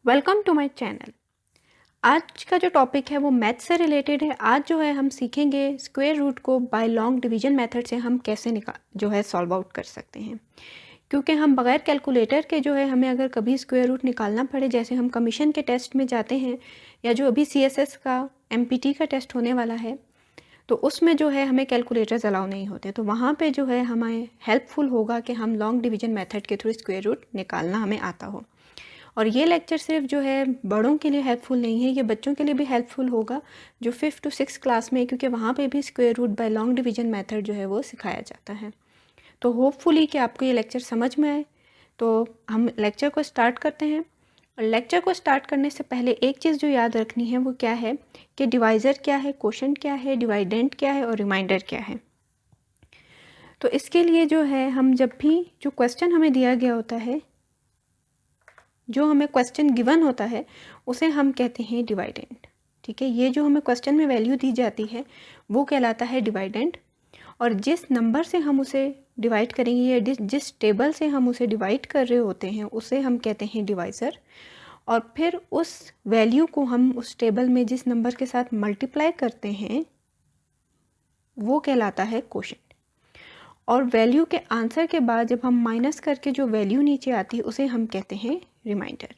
Welcome to my channel. आज का जो टॉपिक है वो मैथ से रिलेटेड है। आज जो है हम सीखेंगे स्क्वायर रूट को बाय लॉन्ग डिवीजन मेथड से हम कैसे सॉल्व आउट कर सकते हैं। क्योंकि हम बगैर कैलकुलेटर के जो है हमें अगर कभी स्क्वायर रूट निकालना पड़े, जैसे हम कमीशन के टेस्ट में जाते हैं या जो अभी CSS का MPT का टेस्ट होने वाला है, तो उसमें जो है हमें कैलकुलेटर्स अलाउ नहीं होते, तो वहाँ पे जो है हमें हेल्पफुल होगा कि हम लॉन्ग डिवीजन मेथड के थ्रू स्क्वायर रूट निकालना हमें आता हो। और ये लेक्चर सिर्फ जो है बड़ों के लिए हेल्पफुल नहीं है, ये बच्चों के लिए भी हेल्पफुल होगा जो 5th to 6th क्लास में है, क्योंकि वहाँ पे भी square root by long division method जो है वो सिखाया जाता है। तो होपफुली कि आपको ये लेक्चर समझ में आए। तो हम लेक्चर को स्टार्ट करते हैं। और लेक्चर को स्टार्ट करने से पहले एक चीज़ जो याद रखनी है वो क्या है कि डिवाइज़र क्या है, क्वोशंट क्या है, डिवाइडेंट क्या है और रिमाइंडर क्या है। तो इसके लिए जो है हम जब भी जो क्वेश्चन हमें दिया गया होता है, जो हमें क्वेश्चन गिवन होता है, उसे हम कहते हैं डिवाइडेंट। ठीक है, ये जो हमें क्वेश्चन में वैल्यू दी जाती है वो कहलाता है डिवाइडेंट। और जिस नंबर से हम उसे डिवाइड करेंगे या जिस टेबल से हम उसे डिवाइड कर रहे होते हैं उसे हम कहते हैं डिवाइज़र। और फिर उस वैल्यू को हम उस टेबल में जिस नंबर के साथ मल्टीप्लाई करते हैं वो कहलाता है क्वोशंट। और वैल्यू के आंसर के बाद जब हम माइनस करके जो वैल्यू नीचे आती है उसे हम कहते हैं रिमाइंडर।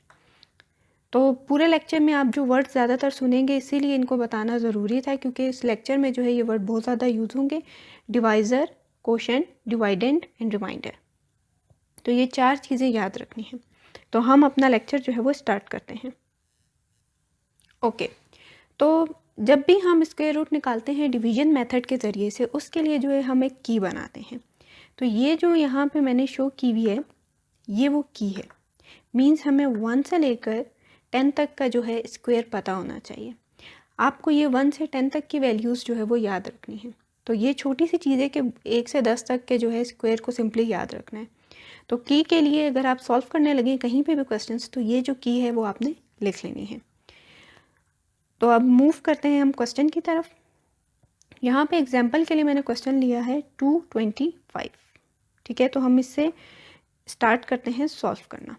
तो पूरे लेक्चर में आप जो वर्ड ज़्यादातर सुनेंगे, इसीलिए इनको बताना ज़रूरी था, क्योंकि इस लेक्चर में जो है ये वर्ड बहुत ज़्यादा यूज़ होंगे: divisor, quotient, dividend and remainder. तो ये 4 चीज़ें याद रखनी है। तो हम अपना लेक्चर जो है वो स्टार्ट करते हैं। ओके, तो जब भी हम स्क्वायर रूट निकालते हैं डिवीजन मेथड के ज़रिए से, उसके लिए जो है हम एक की बनाते हैं। तो ये जो यहाँ पे मैंने शो की हुई है, ये वो की है। मीन्स हमें 1 से लेकर 10 तक का जो है स्क्वायर पता होना चाहिए। आपको ये 1 से 10 तक की वैल्यूज़ जो है वो याद रखनी है। तो ये छोटी सी चीज़ है कि 1 से 10 तक के जो है स्क्वायर को सिंपली याद रखना है। तो की के लिए अगर आप सॉल्व करने लगें कहीं पे भी क्वेश्चंस, तो ये जो की है वो आपने लिख लेनी है। तो अब मूव करते हैं हम क्वेश्चन की तरफ। यहाँ पे एग्जाम्पल के लिए मैंने क्वेश्चन लिया है 225। ठीक है, तो हम इससे स्टार्ट करते हैं सॉल्व करना।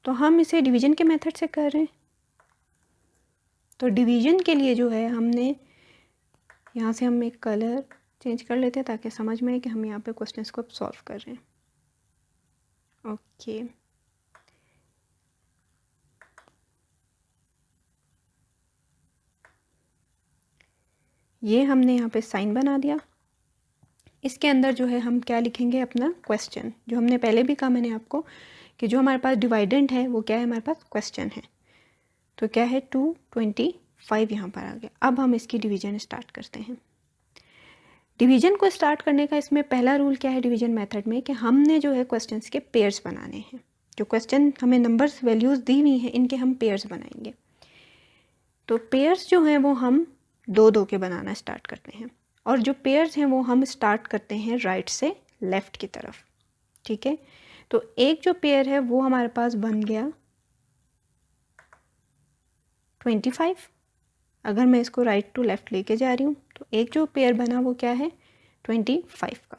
तो हम इसे डिवीजन के मेथड से कर रहे हैं। तो डिवीजन के लिए जो है हमने यहाँ से हम एक कलर चेंज कर लेते हैं ताकि समझ में आए कि हम यहाँ पे क्वेश्चंस को सॉल्व कर रहे हैं। ओके, ये हमने यहाँ पे साइन बना दिया। इसके अंदर जो है हम क्या लिखेंगे, अपना क्वेश्चन। जो हमने पहले भी कहा मैंने आपको कि जो हमारे पास डिवाइडेंट है वो क्या है, हमारे पास क्वेश्चन है। तो क्या है, 225 यहाँ पर आ गया। अब हम इसकी डिवीजन स्टार्ट करते हैं। डिवीजन को स्टार्ट करने का इसमें पहला रूल क्या है डिवीजन मेथड में, कि हमने जो है क्वेश्चंस के पेयर्स बनाने हैं। जो क्वेश्चन हमें नंबर्स वैल्यूज़ दी हुई हैं इनके हम पेयर्स बनाएंगे। तो पेयर्स जो हैं वो हम 2-2 के बनाना स्टार्ट करते हैं। और जो पेयर्स हैं वो हम स्टार्ट करते हैं राइट से लेफ़्ट की तरफ। ठीक है, तो एक जो पेयर है वो हमारे पास बन गया 25। अगर मैं इसको राइट टू लेफ़्ट लेके जा रही हूँ तो एक जो पेयर बना वो क्या है, 25 का।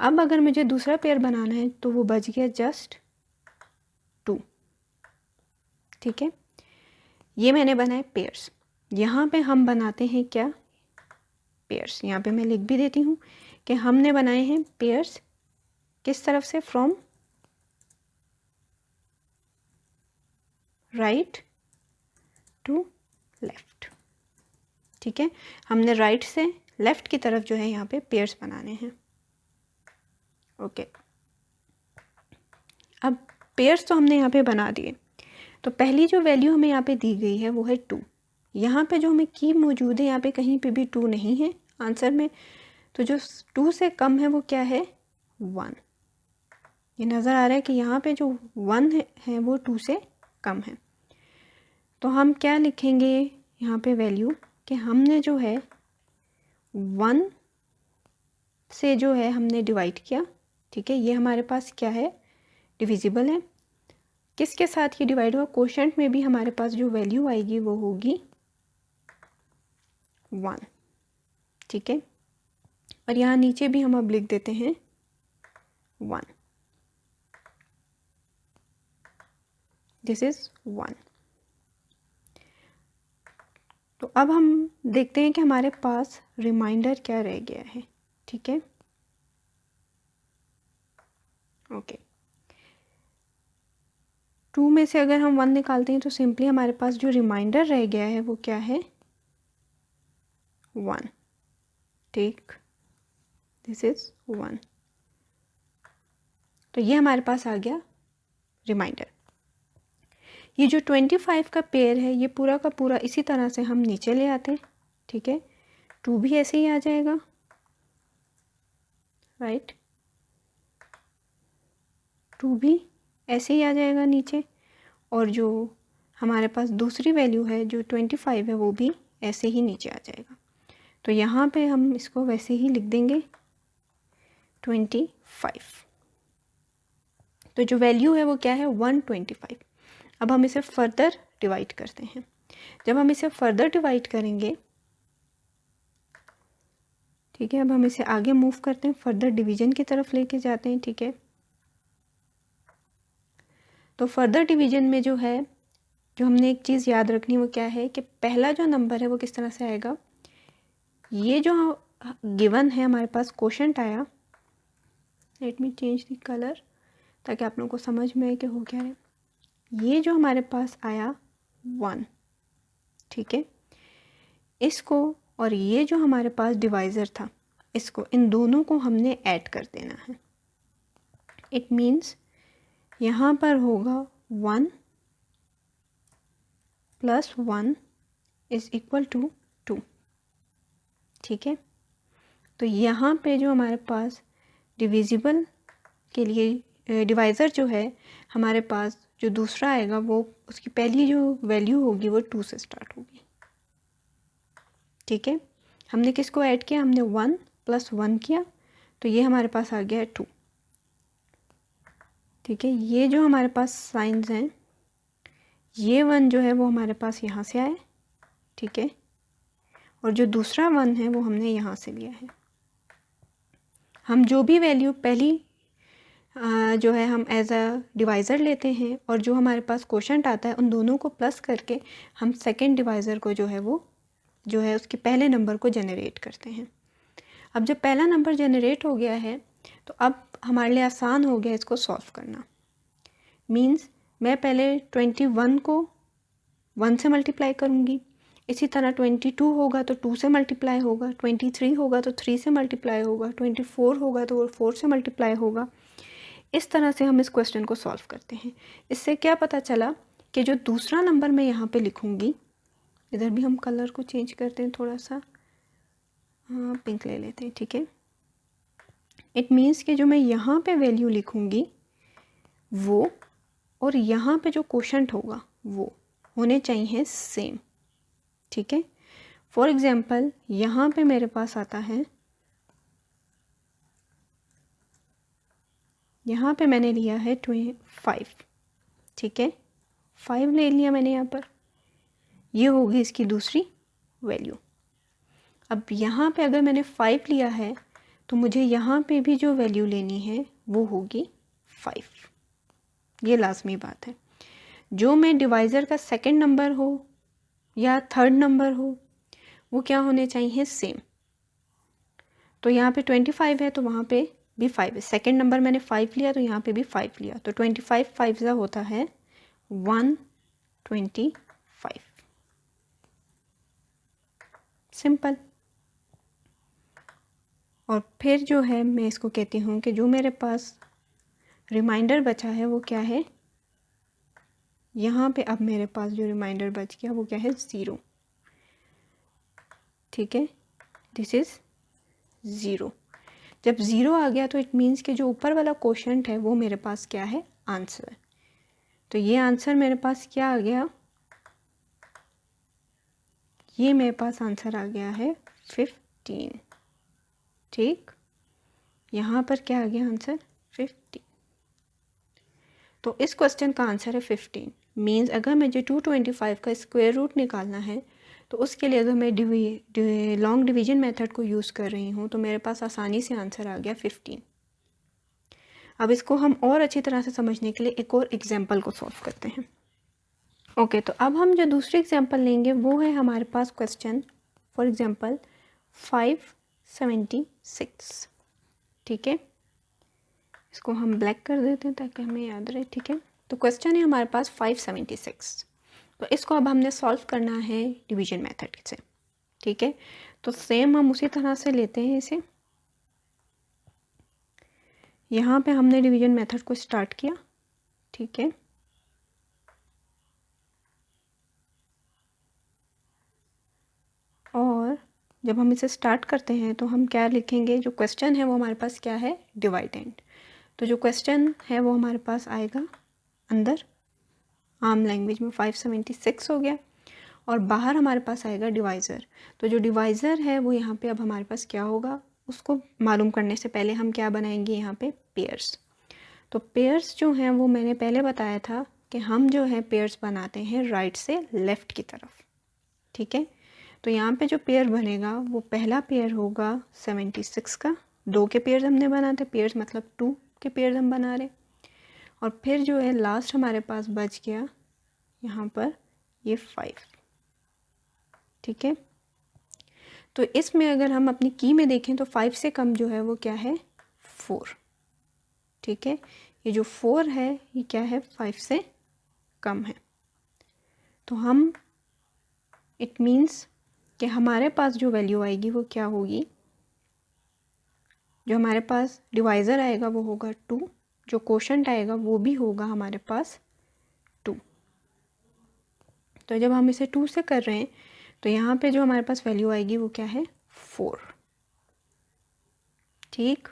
अब अगर मुझे दूसरा पेयर बनाना है तो वो बच गया जस्ट 2। ठीक है, ये मैंने बनाए पेयर्स। यहाँ पे हम बनाते हैं क्या, पेयर्स। यहाँ पे मैं लिख भी देती हूँ कि हमने बनाए हैं पेयर्स किस तरफ से, फ्रॉम राइट टू लेफ्ट। ठीक है, हमने राइट से लेफ्ट की तरफ जो है यहाँ पे पेयर्स बनाने हैं। ओके, अब पेयर्स तो हमने यहाँ पे बना दिए। तो पहली जो वैल्यू हमें यहाँ पे दी गई है वो है 2। यहाँ पे जो हमें की मौजूद है यहाँ पे कहीं पे भी 2 नहीं है आंसर में। तो जो 2 से कम है वो क्या है, 1। ये नज़र आ रहा है कि यहाँ पे जो 1 है वो 2 से कम है। तो हम क्या लिखेंगे यहाँ पे वैल्यू, कि हमने जो है 1 से जो है हमने डिवाइड किया। ठीक है, ये हमारे पास क्या है, डिविजिबल है। किसके साथ ये डिवाइड हुआ, क्वोशंट में भी हमारे पास जो वैल्यू आएगी वो होगी 1। ठीक है, और यहाँ नीचे भी हम अब लिख देते हैं 1। This is 1। तो अब हम देखते हैं कि हमारे पास रिमाइंडर क्या रह गया है। ठीक है, ओके। 2 में से अगर हम 1 निकालते हैं तो सिंपली हमारे पास जो रिमाइंडर रह गया है वो क्या है, 1। ठीक, दिस इज़ 1। तो ये हमारे पास आ गया रिमाइंडर। ये जो 25 का पेयर है ये पूरा का पूरा इसी तरह से हम नीचे ले आते हैं। ठीक है, 2 भी ऐसे ही आ जाएगा, राइट, 2 भी ऐसे ही आ जाएगा नीचे, और जो हमारे पास दूसरी वैल्यू है जो 25 है वो भी ऐसे ही नीचे आ जाएगा। तो यहाँ पे हम इसको वैसे ही लिख देंगे 25। तो जो वैल्यू है वो क्या है, 125। अब हम इसे फर्दर डिवाइड करते हैं। जब हम इसे फर्दर डिवाइड करेंगे, ठीक है, अब हम इसे आगे मूव करते हैं, फर्दर डिवीजन की तरफ लेके जाते हैं। ठीक है, तो फर्दर डिवीजन में जो है, जो हमने एक चीज़ याद रखनी वो क्या है कि पहला जो नंबर है वो किस तरह से आएगा, ये जो गिवन है हमारे पास क्वोशंट आया, let me change the colour ताकि आप लोगों को समझ में आए कि हो क्या है। ये जो हमारे पास आया 1, ठीक है, इसको और ये जो हमारे पास डिवाइज़र था इसको, इन दोनों को हमने ऐड कर देना है। इट मीन्स यहाँ पर होगा 1 + 1 = 2। ठीक है, तो यहाँ पे जो हमारे पास डिविजिबल के लिए डिवाइज़र जो है हमारे पास जो दूसरा आएगा वो उसकी पहली जो वैल्यू होगी वो 2 से स्टार्ट होगी। ठीक है, हमने किसको ऐड किया, हमने 1 + 1 किया, तो ये हमारे पास आ गया है 2। ठीक है, ये जो हमारे पास साइंस हैं, ये 1 जो है वो हमारे पास यहाँ से आए। ठीक है, और जो दूसरा 1 है वो हमने यहाँ से लिया है। हम जो भी वैल्यू पहली जो है हम एज अ डिवाइज़र लेते हैं, और जो हमारे पास क्वोशंट आता है उन दोनों को प्लस करके हम सेकंड डिवाइज़र को जो है वो जो है उसके पहले नंबर को जनरेट करते हैं। अब जब पहला नंबर जनरेट हो गया है तो अब हमारे लिए आसान हो गया इसको सॉल्व करना। मीन्स मैं पहले 21 को 1 से मल्टीप्लाई करूँगी, इसी तरह 22 होगा तो 2 से मल्टीप्लाई होगा, 23 होगा तो 3 से मल्टीप्लाई होगा, 24 होगा तो वो 4 से मल्टीप्लाई होगा। इस तरह से हम इस क्वेश्चन को सॉल्व करते हैं। इससे क्या पता चला कि जो दूसरा नंबर मैं यहाँ पे लिखूँगी, इधर भी हम कलर को चेंज करते हैं थोड़ा सा, हाँ पिंक ले लेते हैं। ठीक है, इट मीन्स कि जो मैं यहाँ पे वैल्यू लिखूँगी वो और यहाँ पे जो क्वोशंट होगा वो होने चाहिए सेम। ठीक है, फॉर एग्जांपल यहाँ पे मेरे पास आता है, यहाँ पे मैंने लिया है 5। ठीक है, 5 ले लिया मैंने यहाँ पर, ये होगी इसकी दूसरी वैल्यू। अब यहाँ पे अगर मैंने 5 लिया है तो मुझे यहाँ पे भी जो वैल्यू लेनी है वो होगी 5। ये लाजमी बात है। जो मैं डिवाइज़र का सेकंड नंबर हो या थर्ड नंबर हो वो क्या होने चाहिए, सेम। तो यहाँ पे 25 है तो वहाँ पे भी 5 है। सेकंड नंबर मैंने 5 लिया तो यहाँ पे भी 5 लिया, तो 25 5 होता है 125। सिंपल। और फिर जो है मैं इसको कहती हूँ कि जो मेरे पास रिमाइंडर बचा है वो क्या है, यहाँ पे अब मेरे पास जो रिमाइंडर बच गया वो क्या है, 0। ठीक है, दिस इज़ 0। जब 0 आ गया तो इट मीन्स कि जो ऊपर वाला क्वोशंट है वो मेरे पास क्या है, आंसर। तो ये आंसर मेरे पास क्या आ गया, ये मेरे पास आंसर आ गया है 15। ठीक, यहाँ पर क्या आ गया आंसर, 15। तो इस क्वेश्चन का आंसर है 15। मीन्स अगर मुझे 225 का स्क्वायर रूट निकालना है तो उसके लिए अगर मैं लॉन्ग डिवीजन मेथड को यूज़ कर रही हूँ तो मेरे पास आसानी से आंसर आ गया 15। अब इसको हम और अच्छी तरह से समझने के लिए एक और एग्जांपल को सॉल्व करते हैं। ओके, तो अब हम जो दूसरी एग्जांपल लेंगे वो है हमारे पास क्वेश्चन फॉर एग्जांपल 576। ठीक है, इसको हम ब्लैक कर देते हैं ताकि हमें याद रहे। ठीक है, तो क्वेश्चन है हमारे पास 576। तो इसको अब हमने सॉल्व करना है डिवीजन मेथड से। ठीक है, तो सेम हम उसी तरह से लेते हैं इसे। यहाँ पे हमने डिवीजन मेथड को स्टार्ट किया। ठीक है, और जब हम इसे स्टार्ट करते हैं तो हम क्या लिखेंगे, जो क्वेश्चन है वो हमारे पास क्या है, डिवाइडेंड। तो जो क्वेश्चन है वो हमारे पास आएगा अंदर आम लैंग्वेज में 576 हो गया, और बाहर हमारे पास आएगा डिवाइज़र। तो जो डिवाइज़र है वो यहाँ पे अब हमारे पास क्या होगा, उसको मालूम करने से पहले हम क्या बनाएंगे यहाँ पे, पेयर्स। तो पेयर्स जो हैं वो मैंने पहले बताया था कि हम जो है पेयर्स बनाते हैं राइट से लेफ़्ट की तरफ। ठीक है, तो यहाँ पे जो पेयर बनेगा वो पहला पेयर होगा 76 का। 2 के पेयर्स हमने बनाते, पेयर्स मतलब 2 के पेयर्स हम बना रहे। और फिर जो है लास्ट हमारे पास बच गया यहाँ पर ये 5। ठीक है, तो इसमें अगर हम अपनी की में देखें तो 5 से कम जो है वो क्या है, 4। ठीक है, ये जो 4 है ये क्या है, 5 से कम है। तो हम इट मीन्स कि हमारे पास जो वैल्यू आएगी वो क्या होगी, जो हमारे पास डिवाइज़र आएगा वो होगा 2, जो कोशेंट आएगा वो भी होगा हमारे पास 2। तो जब हम इसे 2 से कर रहे हैं तो यहाँ पे जो हमारे पास वैल्यू आएगी वो क्या है, 4। ठीक,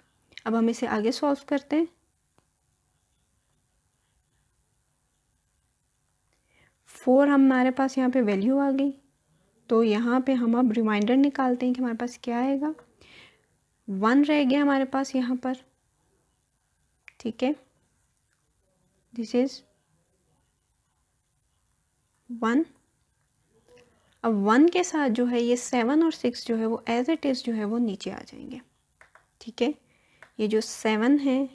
अब हम इसे आगे सॉल्व करते हैं। 4 हमारे पास यहाँ पे वैल्यू आ गई, तो यहाँ पे हम अब रिमाइंडर निकालते हैं कि हमारे पास क्या आएगा, 1 रह गया हमारे पास यहाँ पर। ठीक है, दिस इज 1। अब 1 के साथ जो है ये 7 और 6 जो है वो एज इट इज़ जो है वो नीचे आ जाएंगे। ठीक है, ये जो 7 है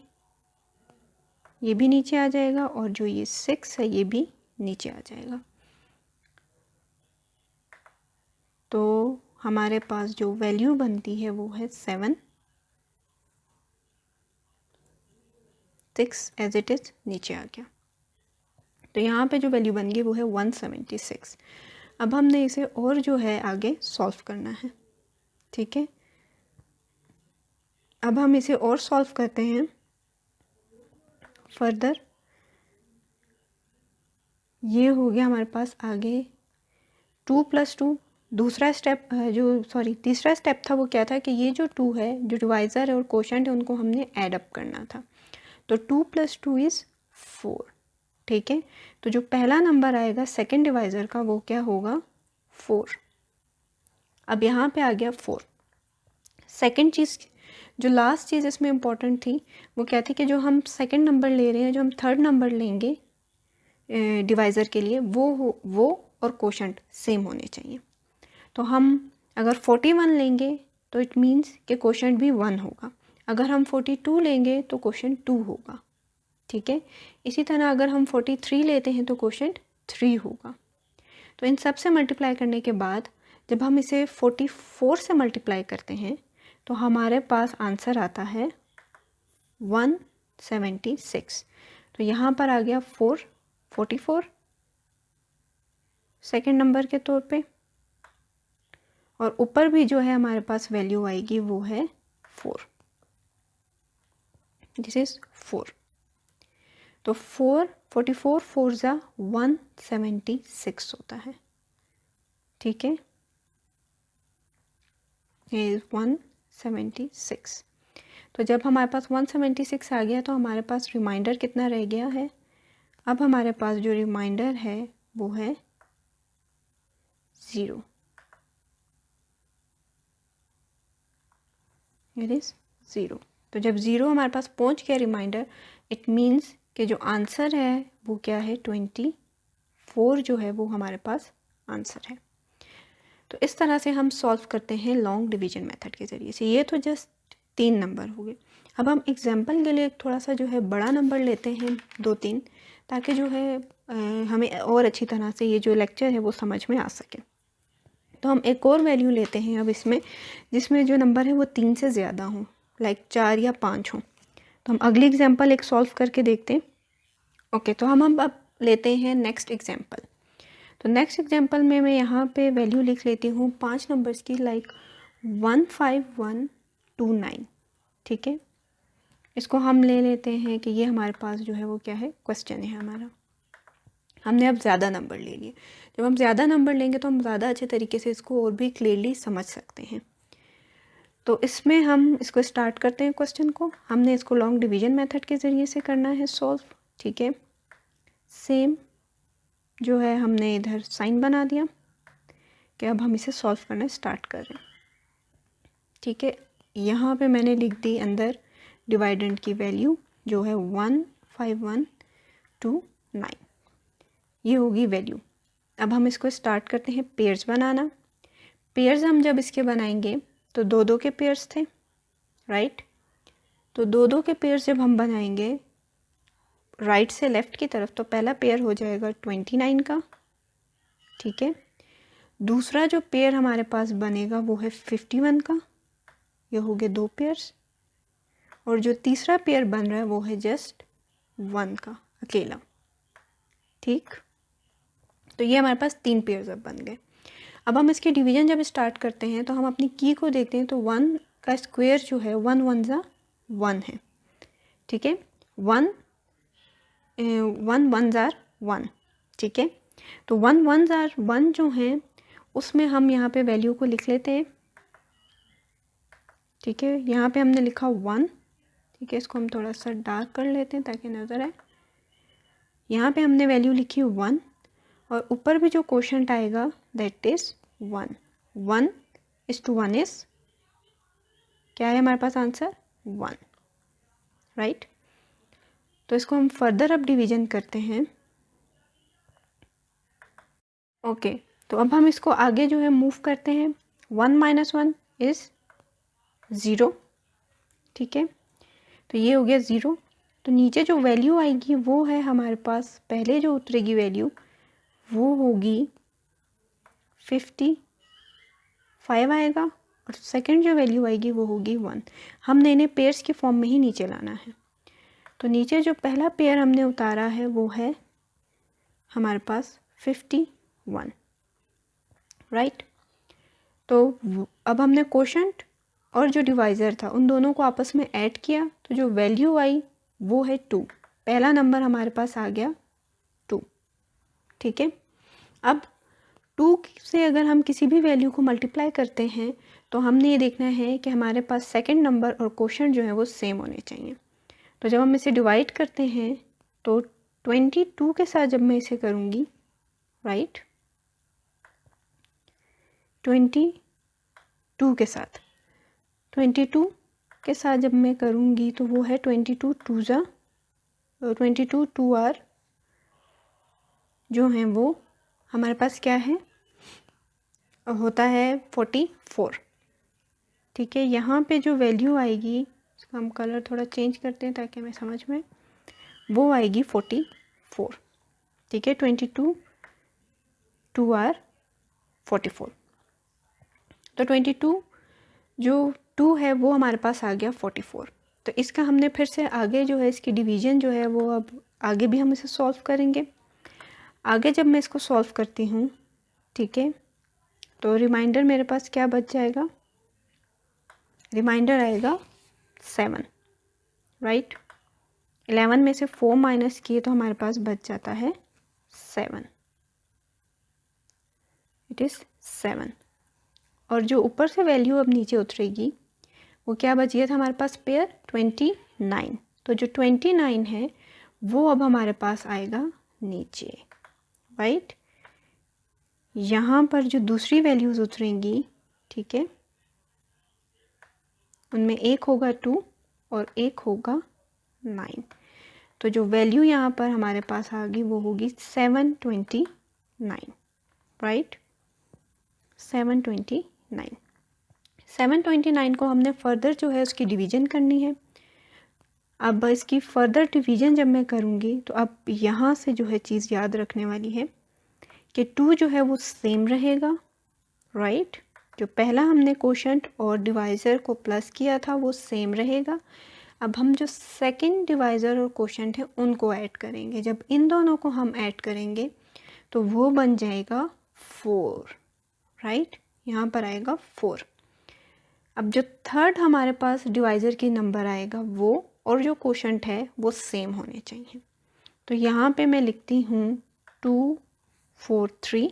ये भी नीचे आ जाएगा, और जो ये 6 है ये भी नीचे आ जाएगा। तो हमारे पास जो वैल्यू बनती है वो है 7, 6 एज इट इज़ नीचे आ गया। तो यहाँ पे जो वैल्यू बन गई वो है 176। अब हमने इसे और जो है आगे सॉल्व करना है। ठीक है, अब हम इसे और सॉल्व करते हैं फर्दर। ये हो गया हमारे पास आगे 2 + 2। दूसरा स्टेप तीसरा स्टेप था वो क्या था कि ये जो 2 है, जो डिवाइज़र है और कोशेंट है, उनको हमने ऐड अप करना था। तो 2 + 2 इज़ 4। ठीक है, तो जो पहला नंबर आएगा सेकंड डिवाइज़र का वो क्या होगा, 4। अब यहाँ पे आ गया 4। सेकंड चीज़, जो लास्ट चीज़ इसमें इम्पॉर्टेंट थी वो क्या थी कि जो हम सेकंड नंबर ले रहे हैं, जो हम थर्ड नंबर लेंगे डिवाइज़र के लिए, वो और कोशेंट सेम होने चाहिए। तो हम अगर 41 लेंगे तो इट मीन्स कि कोशेंट भी 1 होगा। अगर हम 42 लेंगे तो कोशेंट 2 होगा। ठीक है, इसी तरह अगर हम 43 लेते हैं तो कोशेंट 3 होगा। तो इन सब से मल्टीप्लाई करने के बाद जब हम इसे 44 से मल्टीप्लाई करते हैं तो हमारे पास आंसर आता है 176। तो यहाँ पर आ गया 44 सेकंड नंबर के तौर पे, और ऊपर भी जो है हमारे पास वैल्यू आएगी वो है 4। This is 4। तो 44 4 ज़ा 176 होता है। ठीक है, ये 176। तो जब हमारे पास 176 आ गया तो हमारे पास रिमाइंडर कितना रह गया है, अब हमारे पास जो रिमाइंडर है वो है 0। It is 0। तो जब 0 हमारे पास पहुंच गया रिमाइंडर, इट मीन्स कि जो आंसर है वो क्या है, 24 जो है वो हमारे पास आंसर है। तो इस तरह से हम सॉल्व करते हैं लॉन्ग डिवीजन मेथड के ज़रिए से। ये तो जस्ट 3 नंबर हो गए। अब हम एग्जाम्पल के लिए थोड़ा सा जो है बड़ा नंबर लेते हैं, 2 3, ताकि जो है हमें और अच्छी तरह से ये जो लेक्चर है वो समझ में आ सके। तो हम एक और वैल्यू लेते हैं अब इसमें, जिसमें जो नंबर है वो 3 से ज़्यादा हों, लाइक 4 या 5 हों। तो हम अगली एग्जांपल एक सॉल्व करके देखते हैं। ओके, तो हम अब लेते हैं नेक्स्ट एग्जांपल। तो नेक्स्ट एग्जांपल में मैं यहाँ पे वैल्यू लिख लेती हूँ 5 नंबर्स की, लाइक 15129। ठीक है, इसको हम ले लेते हैं कि ये हमारे पास जो है वो क्या है, क्वेश्चन है हमारा। हमने अब ज़्यादा नंबर ले लिए। जब हम ज़्यादा नंबर लेंगे तो हम ज़्यादा अच्छे तरीके से इसको और भी क्लियरली समझ सकते हैं। तो इसमें हम इसको स्टार्ट करते हैं क्वेश्चन को। हमने इसको लॉन्ग डिवीजन मेथड के ज़रिए से करना है सॉल्व। ठीक है, सेम जो है हमने इधर साइन बना दिया कि अब हम इसे सॉल्व करना स्टार्ट कर रहे हैं। ठीक है, यहाँ पे मैंने लिख दी अंदर डिवाइडेंड की वैल्यू जो है 15129, ये होगी वैल्यू। अब हम इसको स्टार्ट करते हैं पेयर्स बनाना। पेयर्स हम जब इसके बनाएंगे तो 2-2 के पेयर्स थे, राइट। तो 2-2 के पेयर्स जब हम बनाएंगे राइट से लेफ़्ट की तरफ, तो पहला पेयर हो जाएगा 29 का। ठीक है, दूसरा जो पेयर हमारे पास बनेगा वो है 51 का, ये हो गए 2 पेयर्स। और जो तीसरा पेयर बन रहा है वो है जस्ट 1 का अकेला। ठीक, तो ये हमारे पास 3 पेयर्स अब बन गए। अब हम इसके डिवीजन जब स्टार्ट करते हैं तो हम अपनी की को देखते हैं, तो 1 का स्क्वायर जो है 1 1 ज़ा 1 है। ठीक है, 1 1 1 ज़ार 1। ठीक है, तो 1 1 ज़ार 1 जो है उसमें हम यहाँ पे वैल्यू को लिख लेते हैं। ठीक है, यहाँ पे हमने लिखा 1। ठीक है, इसको हम थोड़ा सा डार्क कर लेते हैं ताकि नज़र आए। यहाँ पे हमने वैल्यू लिखी 1 और ऊपर भी जो क्वोशंट आएगा that is 1। 1 is to 1 is क्या है हमारे पास आंसर 1, राइट। तो इसको हम फर्दर अब डिवीजन करते हैं। ओके, तो अब हम इसको आगे जो है मूव करते हैं। 1 - 1 इज़ 0। ठीक है, तो ये हो गया 0। तो नीचे जो वैल्यू आएगी वो है हमारे पास, पहले जो उतरेगी वैल्यू वो होगी 55 आएगा, और सेकंड जो वैल्यू आएगी वो होगी 1। हमने इन्हें पेयर्स की फॉर्म में ही नीचे लाना है। तो नीचे जो पहला पेयर हमने उतारा है वो है हमारे पास 51, राइट। तो अब हमने क्वोशंट और जो डिवाइज़र था उन दोनों को आपस में ऐड किया, तो जो वैल्यू आई वो है 2। पहला नंबर हमारे पास आ गया 2। ठीक है, अब 2 से अगर हम किसी भी वैल्यू को मल्टीप्लाई करते हैं तो हमने ये देखना है कि हमारे पास सेकंड नंबर और क्वोशंट जो है वो सेम होने चाहिए। तो जब हम इसे डिवाइड करते हैं तो 22 के साथ जब मैं इसे करूँगी, राइट, 22 के साथ 22 के साथ जब मैं करूँगी तो वो है 22 2 ज़ा 22 2 आर जो हैं वो हमारे पास क्या है होता है 44। ठीक है, यहाँ पे जो वैल्यू आएगी, इसका हम कलर थोड़ा चेंज करते हैं ताकि हमें समझ में, वो आएगी 44। ठीक है, 22 2 आर 44। तो 22 जो 2 है वो हमारे पास आ गया 44। तो इसका हमने फिर से आगे जो है इसकी डिवीज़न जो है वो अब आगे भी हम इसे सॉल्व करेंगे। आगे जब मैं इसको सॉल्व करती हूँ, ठीक है, तो रिमाइंडर मेरे पास क्या बच जाएगा, रिमाइंडर आएगा 7, राइट। 11 में से 4 माइनस किए तो हमारे पास बच जाता है 7, इट इज़ 7। और जो ऊपर से वैल्यू अब नीचे उतरेगी वो क्या बच गया था हमारे पास पेयर 29। तो जो 29 है वो अब हमारे पास आएगा नीचे, राइट। यहाँ पर जो दूसरी वैल्यूज़ उतरेंगी, ठीक है, उनमें एक होगा 2 और एक होगा 9। तो जो वैल्यू यहाँ पर हमारे पास आ गई वो होगी 729, राइट, 729 को हमने फर्दर जो है उसकी डिवीज़न करनी है। अब इसकी फर्दर डिवीज़न जब मैं करूँगी तो अब यहाँ से जो है चीज़ याद रखने वाली है कि 2 जो है वो सेम रहेगा, राइट। जो पहला हमने कोशेंट और डिवाइज़र को प्लस किया था वो सेम रहेगा। अब हम जो सेकंड डिवाइज़र और कोशेंट है उनको ऐड करेंगे। जब इन दोनों को हम ऐड करेंगे तो वो बन जाएगा 4, राइट। यहाँ पर आएगा 4। अब जो थर्ड हमारे पास डिवाइज़र की नंबर आएगा वो और जो कोशेंट है वो सेम होने चाहिए। तो यहाँ पे मैं लिखती हूँ 243,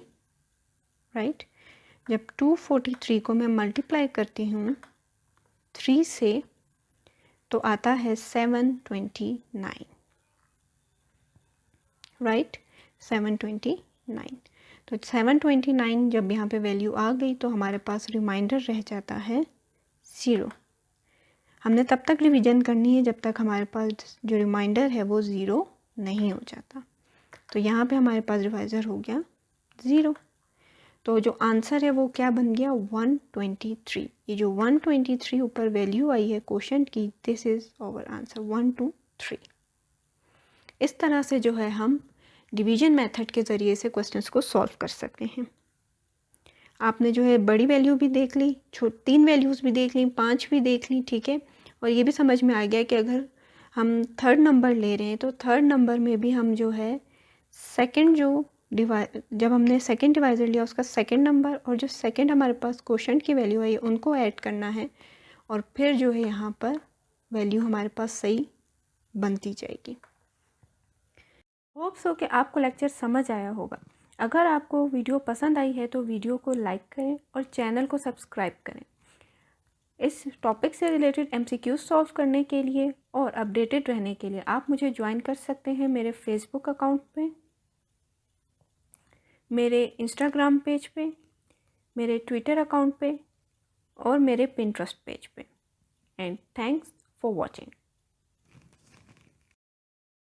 राइट। जब 243 को मैं मल्टीप्लाई करती हूँ 3 से तो आता है 729, राइट, 729। तो 729 जब यहाँ पे वैल्यू आ गई तो हमारे पास रिमाइंडर रह जाता है 0। हमने तब तक रिवीजन करनी है जब तक हमारे पास जो रिमाइंडर है वो 0 नहीं हो जाता। तो यहाँ पे हमारे पास डिवाइज़र हो गया 0। तो जो आंसर है वो क्या बन गया 123। ये जो 123 ऊपर वैल्यू आई है कोशेंट की, दिस इज़ आवर आंसर 123। इस तरह से जो है हम डिवीजन मेथड के ज़रिए से क्वेश्चंस को सॉल्व कर सकते हैं। आपने जो है बड़ी वैल्यू भी देख ली, 3 वैल्यूज़ भी देख ली, 5 भी देख ली, ठीक है। और ये भी समझ में आ गया कि अगर हम थर्ड नंबर ले रहे हैं तो थर्ड नंबर में भी हम जो है सेकंड जो जब हमने सेकंड डिवाइज़र लिया उसका सेकंड नंबर और जो सेकंड हमारे पास कोशेंट की वैल्यू आई उनको ऐड करना है और फिर जो है यहाँ पर वैल्यू हमारे पास सही बनती जाएगी। होप सो कि आपको लेक्चर समझ आया होगा। अगर आपको वीडियो पसंद आई है तो वीडियो को लाइक करें और चैनल को सब्सक्राइब करें। इस टॉपिक से रिलेटेड MCQ सॉल्व करने के लिए और अपडेटेड रहने के लिए आप मुझे ज्वाइन कर सकते हैं मेरे फेसबुक अकाउंट पे, मेरे इंस्टाग्राम पेज पे, मेरे ट्विटर अकाउंट पे और मेरे पिंटरेस्ट पेज पे। And thanks for watching.